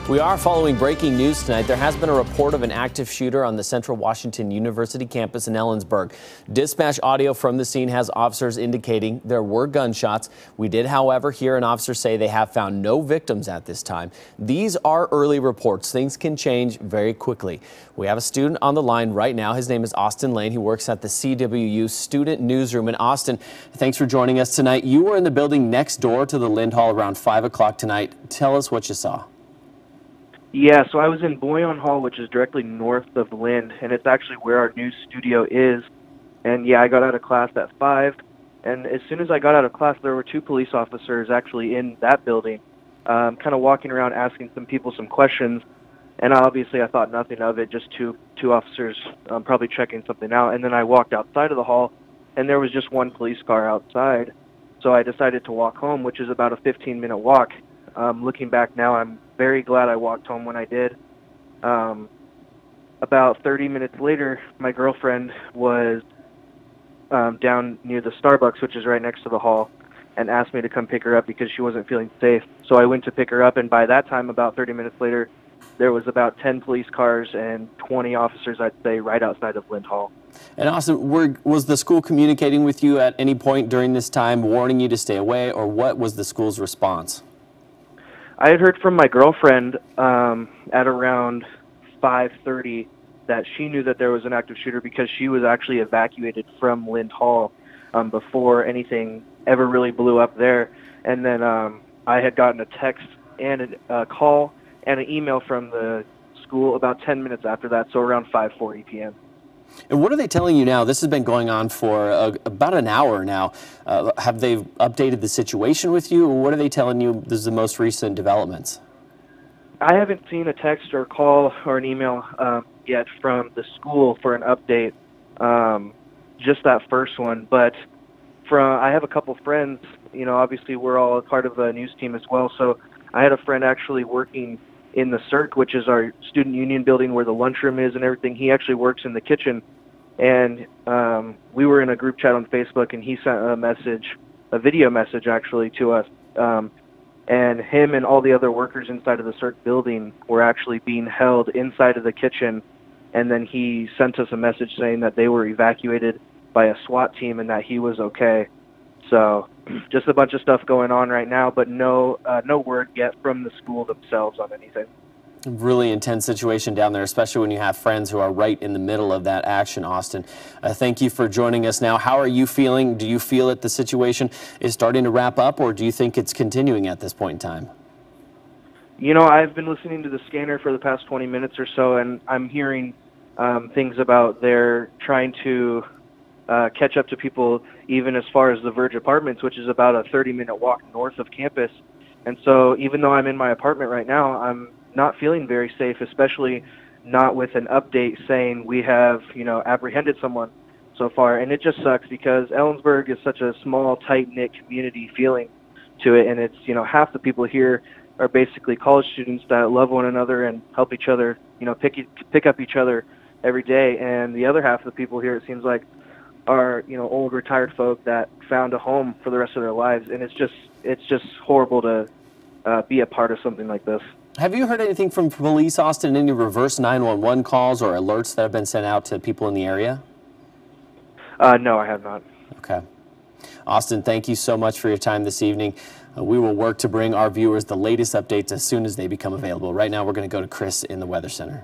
We are following breaking news tonight. There has been a report of an active shooter on the Central Washington University campus in Ellensburg. Dispatch audio from the scene has officers indicating there were gunshots. We did, however, hear an officer say they have found no victims at this time. These are early reports. Things can change very quickly. We have a student on the line right now. His name is Austin Lane. He works at the CWU Student Newsroom. And Austin, thanks for joining us tonight. You were in the building next door to the Lind Hall around 5 o'clock tonight. Tell us what you saw. Yeah, so I was in Boyon Hall, which is directly north of Lind, and it's actually where our news studio is. And yeah, I got out of class at 5, and as soon as I got out of class, there were 2 police officers actually in that building, kind of walking around asking some people some questions. And obviously I thought nothing of it, just two officers probably checking something out. And then I walked outside of the hall, and there was just 1 police car outside. So I decided to walk home, which is about a 15-minute walk. Looking back now, I'm very glad I walked home when I did. About 30 minutes later, my girlfriend was down near the Starbucks, which is right next to the hall, and asked me to come pick her up because she wasn't feeling safe. So I went to pick her up, and by that time, about 30 minutes later, there was about 10 police cars and 20 officers, I'd say, right outside of Lind Hall. And Austin, was the school communicating with you at any point during this time, warning you to stay away, or what was the school's response? I had heard from my girlfriend at around 5:30 that she knew that there was an active shooter because she was actually evacuated from Lind Hall before anything ever really blew up there. And then I had gotten a text and a call and an email from the school about 10 minutes after that, so around 5:40 p.m. And what are they telling you now? This has been going on for about an hour now. Have they updated the situation with you? Or what are they telling you is the most recent developments? I haven't seen a text or call or an email yet from the school for an update, just that first one. But I have a couple friends, you know, obviously we're all a part of a news team as well. So I had a friend actually working in the CIRC, which is our student union building where the lunchroom is and everything. He actually works in the kitchen, and we were in a group chat on Facebook, and he sent a video message actually to us, and him and all the other workers inside of the CIRC building were actually being held inside of the kitchen, and then he sent us a message saying that they were evacuated by a SWAT team and that he was okay. So just a bunch of stuff going on right now, but no word yet from the school themselves on anything. Really intense situation down there, especially when you have friends who are right in the middle of that action, Austin. Thank you for joining us now. How are you feeling? Do you feel that the situation is starting to wrap up, or do you think it's continuing at this point in time? You know, I've been listening to the scanner for the past 20 minutes or so, and I'm hearing things about they're trying to catch up to people even as far as the Verge Apartments, which is about a 30-minute walk north of campus. And so even though I'm in my apartment right now, I'm not feeling very safe, especially not with an update saying we have, you know, apprehended someone so far. And it just sucks because Ellensburg is such a small, tight-knit community feeling to it. And it's, you know, half the people here are basically college students that love one another and help each other, you know, pick up each other every day. And the other half of the people here, it seems like, are, you know, old retired folk that found a home for the rest of their lives. And it's just horrible to be a part of something like this. Have you heard anything from police, Austin, any reverse 911 calls or alerts that have been sent out to people in the area? No, I have not. Okay. Austin, thank you so much for your time this evening. We will work to bring our viewers the latest updates as soon as they become available. Right now, we're going to go to Chris in the Weather Center.